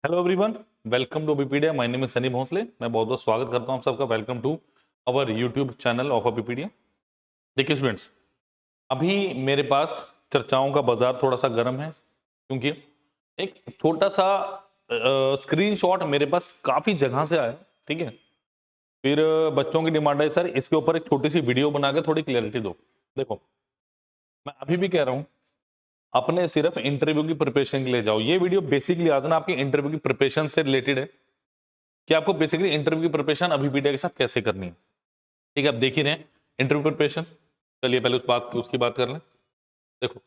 Hello everyone, welcome to Bpedia. My name is Sunny Bhosale. मैं बहुत बहुत स्वागत करता हूं आप सबका। Welcome to our YouTube channel of Bpedia. देखिए स्टूडेंट्स, अभी मेरे पास चर्चाओं का बाजार थोड़ा सा गर्म है, क्योंकि एक छोटा सा स्क्रीनशॉट मेरे पास काफी जगह से आया। ठीक है, फिर बच्चों की डिमांड है, सर इसके ऊपर एक छोटी सी वीडियो बना के थोड़ी क्लैरिटी दो। देखो, मैं अभी भी कह रहा हूं, अपने सिर्फ इंटरव्यू की प्रिपरेशन के लिए जाओ। ये वीडियो बेसिकली आज ना आपकी इंटरव्यू की प्रिपरेशन से रिलेटेड है कि आपको बेसिकली इंटरव्यू की प्रिपरेशन अभी पीडिया के साथ कैसे करनी है। ठीक है, आप देख ही रहे हैं इंटरव्यू प्रिपरेशन। चलिए पहले उसकी बात कर लें। देखो,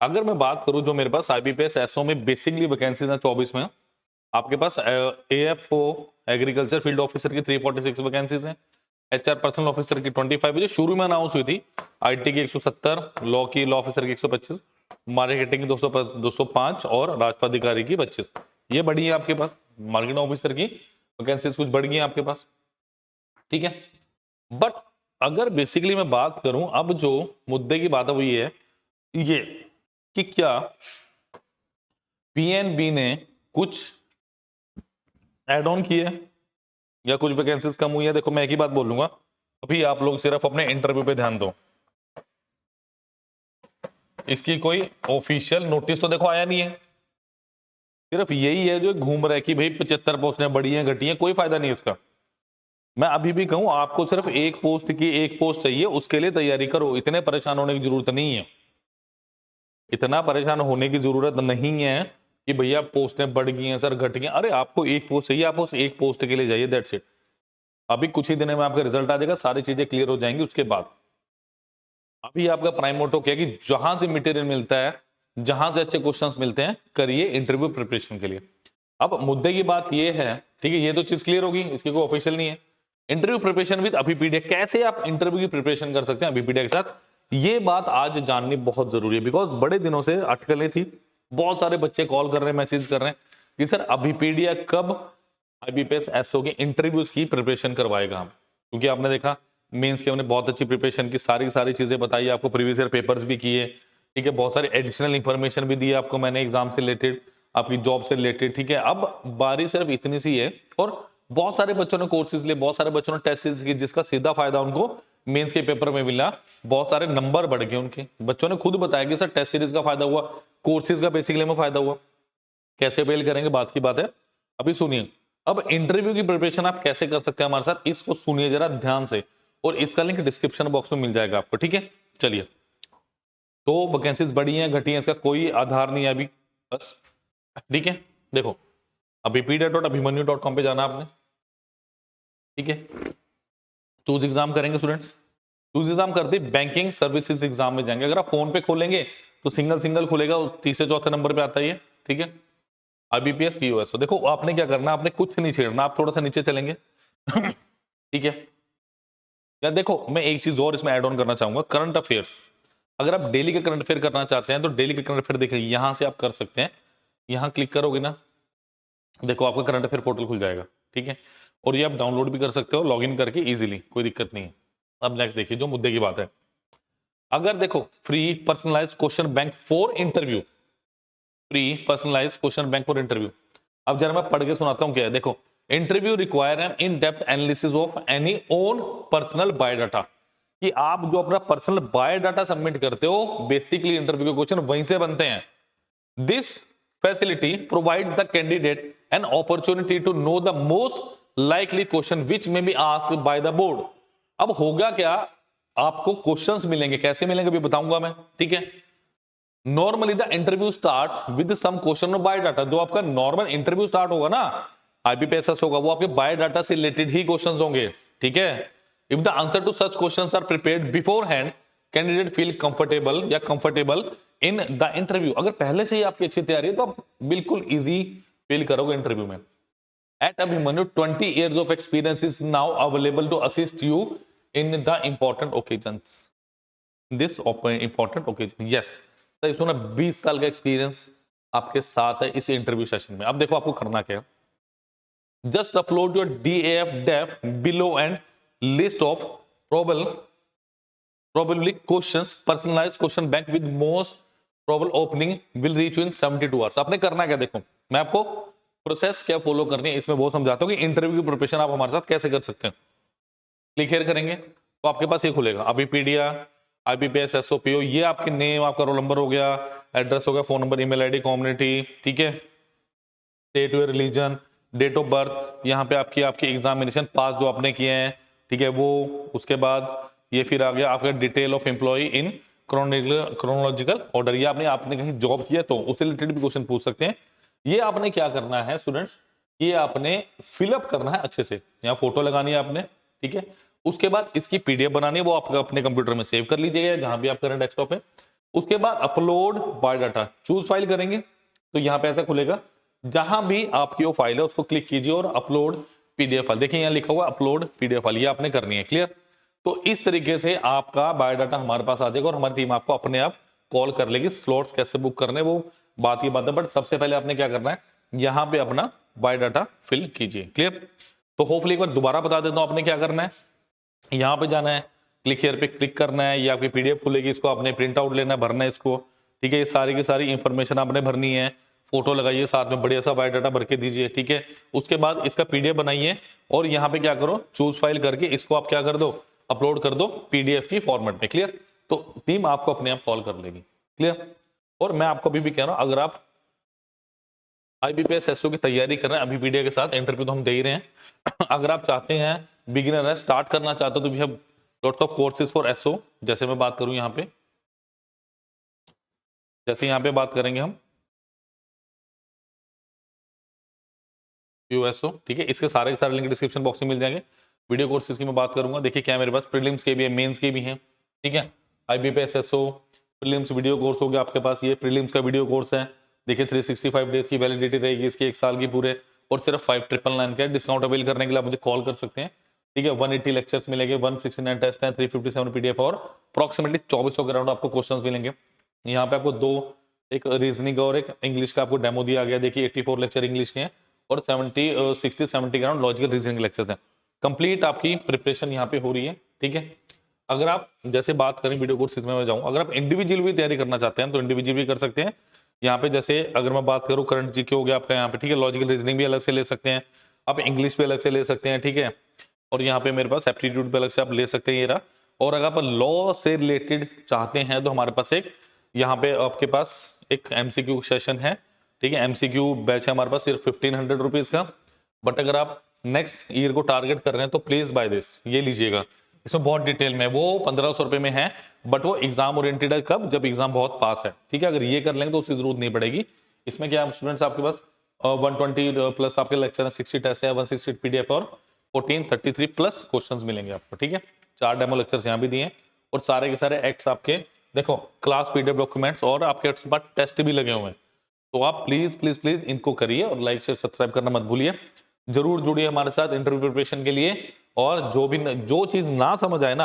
अगर मैं बात करूं जो मेरे पास आईबीपीएस एसओ में बेसिकली वैकेंसीज हैं 24 में। आपके पास एएफओ एग्रीकल्चर फील्ड ऑफिसर की 346 वैकेंसीज हैं। एचआर पर्सनल ऑफिसर की 25 जो शुरू में अनाउंस हुई थी। आईटी की 170, लॉ ऑफिसर की 125, मार्केटिंग की 205 और राजपदाधिकारी की 25। ये बढ़ी है आपके पास। मार्केटिंग ऑफिसर की वैकेंसीज कुछ बढ़ गई हैं आपके पास। ठीक है, बट अगर बेसिकली मैं बात करूं, अब जो मुद्दे की बात है वो ये है ये कि क्या पीएनबी ने कुछ एड ऑन किए या कुछ वैकेंसीज कम हुई है। देखो, मैं एक ही बात बोलूंगा, अभी आप लोग सिर्फ अपने इंटरव्यू पे ध्यान दो। इसकी कोई ऑफिशियल नोटिस तो देखो आया नहीं है, सिर्फ यही है जो घूम रहा है कि भाई 75 पोस्टें बढ़ी हैं घटी हैं। कोई फायदा नहीं इसका। मैं अभी भी कहूं, आपको सिर्फ एक पोस्ट चाहिए, उसके लिए तैयारी करो। इतने परेशान होने की जरूरत नहीं है। इतना परेशान होने की जरूरत नहीं है कि भैया पोस्टें बढ़ गई हैं सर, घट गई हैं। अरे आपको एक पोस्ट चाहिए, आप उस एक पोस्ट के लिए जाइए, दैट्स इट। अभी कुछ ही दिनों में आपका रिजल्ट आ जाएगा, सारी चीजें क्लियर हो जाएंगी उसके बाद। अभी आपका प्राइम मोटो क्या है कि जहां से मटेरियल मिलता है, जहां से अच्छे क्वेश्चंस मिलते हैं, करिए इंटरव्यू प्रिपरेशन के लिए। अब मुद्दे की बात यह है, ठीक है, ये तो चीज क्लियर होगी, इसकी कोई ऑफिशियल नहीं है। इंटरव्यू प्रिपरेशन विद अभिपीडिया, कैसे आप इंटरव्यू की प्रिपरेशन कर सकते हैं अभिपीडिया के साथ, ये बात आज जाननी बहुत जरूरी है। बिकॉज बड़े दिनों से अटकलें थी, बहुत सारे बच्चे कॉल कर रहे हैं, मैसेज कर रहे हैं कि सर अभिपीडिया कब आईबीपीएस एसओ के इंटरव्यूज की प्रिपरेशन करवाएगा हम। क्योंकि आपने देखा मेंस के हमने बहुत अच्छी प्रिपरेशन की, सारी सारी चीजें बताई आपको, प्रीवियस ईयर पेपर्स भी किए। ठीक है, बहुत सारी एडिशनल इंफॉर्मेशन भी दी है आपको मैंने एग्जाम से रिलेटेड, आपकी जॉब से रिलेटेड। ठीक है, अब बारी सिर्फ इतनी सी है, और बहुत सारे बच्चों ने कोर्सेज लिए, बहुत सारे बच्चों ने टेस्ट सीरीज की, जिसका सीधा फायदा उनको मेंस के पेपर में मिला। बहुत सारे नंबर बढ़ गए उनके। बच्चों ने खुद बताया कि सर टेस्ट सीरीज का फायदा हुआ, कोर्सेज का बेसिकली में फायदा हुआ। कैसे फेल करेंगे बात की बात है, अभी सुनिए। अब इंटरव्यू की प्रिपरेशन आप कैसे कर सकते हैं हमारे साथ, इसको सुनिए जरा ध्यान से, और इसका लिंक डिस्क्रिप्शन बॉक्स में मिल जाएगा आपको। ठीक है, चलिए। तो वैकेंसीज बढ़ी हैं घटी हैं, इसका कोई आधार नहीं है अभी, बस। ठीक है, देखो, अभी pda.abhimanyu.com पे जाना आपने। ठीक है, चूज एग्जाम करेंगे स्टूडेंट्स। चूज एग्जाम करते बैंकिंग सर्विसेज एग्जाम में जाएंगे। अगर आप फोन पे खोलेंगे तो सिंगल सिंगल खुलेगा, उस तीसरे चौथे नंबर पे आता है ये। ठीक है, आईबीपीएस पीओएस। तो देखो, आपने क्या करना, आपने कुछ नहीं छेड़ना, आप थोड़ा सा नीचे चलेंगे। ठीक है, या देखो, मैं एक चीज और इसमें ऐड ऑन करना चाहूंगा, करंट अफेयर्स। अगर आप डेली का करंट अफेयर करना चाहते हैं तो डेली का करंट अफेयर देखिए, यहां से आप कर सकते हैं। यहां क्लिक करोगे ना, देखो आपका करंट अफेयर पोर्टल खुल जाएगा। ठीक है, और ये आप डाउनलोड भी कर सकते हो लॉगिन करके इजीली, कोई दिक्कत नहीं है। अब नेक्स्ट देखिए जो मुद्दे की बात है। अगर देखो, free personalise question bank for interview, free personalise question bank for interview. अब जरा मैं पढ़ के सुनाता हूं क्या है। देखो, interview require an in depth analysis of any own personal biodata, कि आप जो अपना पर्सनल बायोडाटा सबमिट करते हो, बेसिकली इंटरव्यू के क्वेश्चन वहीं से बनते हैं। This facility provides the candidate an opportunity to know the most likely question which may be asked by the board. अब होगा क्या, आपको क्वेश्चंस मिलेंगे, कैसे मिलेंगे अभी बताऊंगा मैं। ठीक है, normally the interview starts with some question of biodata. जो आपका नॉर्मल इंटरव्यू स्टार्ट होगा ना, आईबीपीएस होगा, वो आपके बायोडाटा से रिलेटेड ही क्वेश्चंस होंगे। ठीक है, if the answer to such questions are prepared beforehand, candidate feel comfortable in the interview. अगर पहले से ही आपकी अच्छी तैयारी है तो आप बिल्कुल इजी फील करोगे इंटरव्यू में। At Abhimanyu, 20 years of experience is now available to assist you in the important occasions. This important occasion, yes, सही सुना, 20 साल का एक्सपीरियंस आपके साथ है इस इंटरव्यू सेशन में। अब देखो आपको करना क्या है, just upload your DAF DAF below and list of probably questions, personalized question bank with most probable opening will reach you in 72 hours। आपने करना क्या, देखो मैं आपको प्रोसेस क्या फॉलो करनी है इसमें वो समझाता हूँ कि इंटरव्यू की प्रिपरेशन आप हमारे साथ कैसे कर सकते हैं। क्लिक हियर करेंगे तो आपके पास ये खुलेगा अबीपीडिया, IBPS, SOPO, ये आपके नेम, आपका रोल नंबर हो गया, एड्रेस हो गया, phone number, email ID, community, ठीक है, state your religion, date of birth, यहाँ पे आपकी आपकी एग्जामिनेशन पास जो आपने किए हैं, ठीक है वो, उसके बाद ये फिर आ गया आपका detail of employ in chronological order, ये आपने आपने कहीं जॉब किया तो उससे रिलेटेड भी क्वेश्चन पूछ सकते हैं। ये आपने क्या करना है स्टूडेंट्स, ये आपने फिलअप करना है अच्छे से, यहाँ फोटो लगानी है आपने, ठीक है, उसके बाद इसकी PDF बनानी है, वो आप अपने कंप्यूटर में सेव कर लीजिएगा जहां भी आप करें डेस्कटॉप पे। उसके बाद अपलोड बायोडाटा, चूज फाइल करेंगे तो यहाँ पे ऐसा खुलेगा, जहां भी आपकी वो फाइल है उसको क्लिक कीजिए और अपलोड PDF फाइल, देखिए यहाँ लिखा हुआ अपलोड PDF फाइल, ये आपने करनी है। क्लियर? तो इस तरीके से आपका बायोडाटा हमारे पास आ जाएगा और हमारी टीम आपको अपने आप कॉल कर लेगी। स्लॉट्स कैसे बुक करने वो बात की बात है, बट सबसे पहले आपने क्या करना है, यहाँ पे अपना बायोडाटा फिल कीजिए। क्लियर? तो होपफुली एक बार दोबारा बता देता हूँ आपने क्या करना है, यहाँ पे जाना है, क्लिक हियर पे क्लिक करना है, ये आपकी PDF खुलेगी, इसको आपने प्रिंट आउट लेना है, भरना है इसको, ठीक है, ये सारी की सारी इंफॉर्मेशन आपने भरनी है, फोटो लगाइए साथ में, बढ़िया सा बायोडाटा भर के दीजिए, ठीक है। उसके बाद इसका PDF बनाइए और यहाँ पे क्या करो, चूज फाइल करके इसको आप क्या कर दो, अपलोड कर दो PDF की फॉर्मेट में। क्लियर? तो टीम आपको अपने आप कॉल कर लेगी। क्लियर? और मैं आपको अभी भी कह रहा हूँ, अगर आप IBPS SO की तैयारी कर रहे हैं, अभी मीडिया के साथ इंटरव्यू तो हम दे ही रहे हैं अगर आप चाहते हैं, बिगिनर है, स्टार्ट करना चाहते हो, तो we have lots of courses for SO। जैसे मैं बात करूं यहाँ पे, जैसे यहाँ पे बात करेंगे हम USO, ठीक है, इसके सारे के सारे लिंक डिस्क्रिप्शन बॉक्स में मिल जाएंगे। वीडियो कोर्सेज की मैं बात करूंगा, देखिए क्या मेरे पास प्रीलिम्स के भी है, मेंस के भी हैं, ठीक है। IBPS SO prelims video course हो गया आपके पास, ये प्रीलिम्स का वीडियो कोर्स है, देखिए 365 डेज की वैलिडिटी रहेगी इसकी, 1 साल की पूरे, और सिर्फ 5999 का डिस्काउंट अवेल करने के लिए आप मुझे कॉल कर सकते हैं, ठीक है। 180 लेक्चर्स मिलेंगे, 169 टेस्ट हैं, 357 PDF और अप्रॉक्सीमेटली 2400 के अराउंड आपको क्वेश्चंस मिलेंगे। यहाँ पे आपको दो, एक रीजनिंग और एक इंग्लिश का आपको डेमो दिया गया, देखिए 84 लेक्चर इंग्लिश के हैं और 60-70 के अराउंड लॉजिकल रीजनिंग लेक्चर्स हैं। कंप्लीट आपकी प्रिपरेशन यहाँ पे हो रही है, ठीक है। अगर आप जैसे बात करें वीडियो कोर्सेज में मैं जाऊँ, अगर आप इंडिविजुअल भी तैयारी करना चाहते हैं तो इंडिविजुअल भी कर सकते हैं। यहाँ पे जैसे अगर मैं बात करूँ, करंट GK हो गया आपका यहाँ पे, ठीक है, लॉजिकल रीजनिंग भी अलग से ले सकते हैं आप, इंग्लिश भी अलग से ले सकते हैं, ठीक है, और यहाँ पे मेरे पास एप्टीट्यूड भी अलग से आप ले सकते हैं, ये रहा। और अगर आप लॉ से रिलेटेड चाहते हैं तो हमारे पास एक यहाँ पे आपके पास एक MCQ सेशन है, ठीक है, MCQ बैच है हमारे पास, सिर्फ 1500 रुपीज का। बट अगर आप नेक्स्ट ईयर को टारगेट कर रहे हैं तो प्लीज बाय दिस, ये लीजिएगा, इसमें बहुत डिटेल में, वो 1500 रुपए में है, बट वो एग्जाम ओरिएंटेड है, कब, जब एग्जाम बहुत पास है, ठीक है। अगर ये कर लेंगे तो उसकी जरूरत नहीं पड़ेगी। इसमें क्या स्टूडेंट्स आपके पास 120 प्लस आपके लेक्चर है, 60 टेस्ट है, 160 PDF और 1433 प्लस क्वेश्चंस मिलेंगे आपको, ठीक है। 4 डेमो लेक्चर्स यहाँ भी दिए हैं और सारे के सारे एक्ट्स आपके, देखो क्लास PDF डॉक्यूमेंट्स और आपके बाद टेस्ट भी लगे हुए हैं। तो आप प्लीज प्लीज प्लीज इनको करिए और लाइक शेयर सब्सक्राइब करना मत भूलिए। जरूर जुड़िए हमारे साथ इंटरव्यू प्रिपरेशन के लिए। और जो चीज ना समझ आए ना,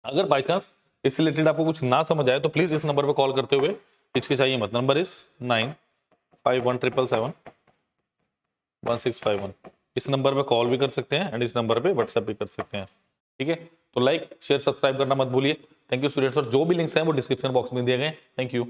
अगर बाई चांस इससे रिलेटेड आपको कुछ ना समझ आए तो प्लीज इस नंबर पर कॉल करते हुए हिचकिचाइए मत। Number is 9517771651। इस नंबर पे कॉल भी कर सकते हैं एंड इस नंबर पे व्हाट्सएप भी कर सकते हैं, ठीक है। तो लाइक शेयर सब्सक्राइब करना मत भूलिए। थैंक यू स्टूडेंट्स, और जो भी लिंक्स हैं वो डिस्क्रिप्शन बॉक्स में दिए गए। Thank you.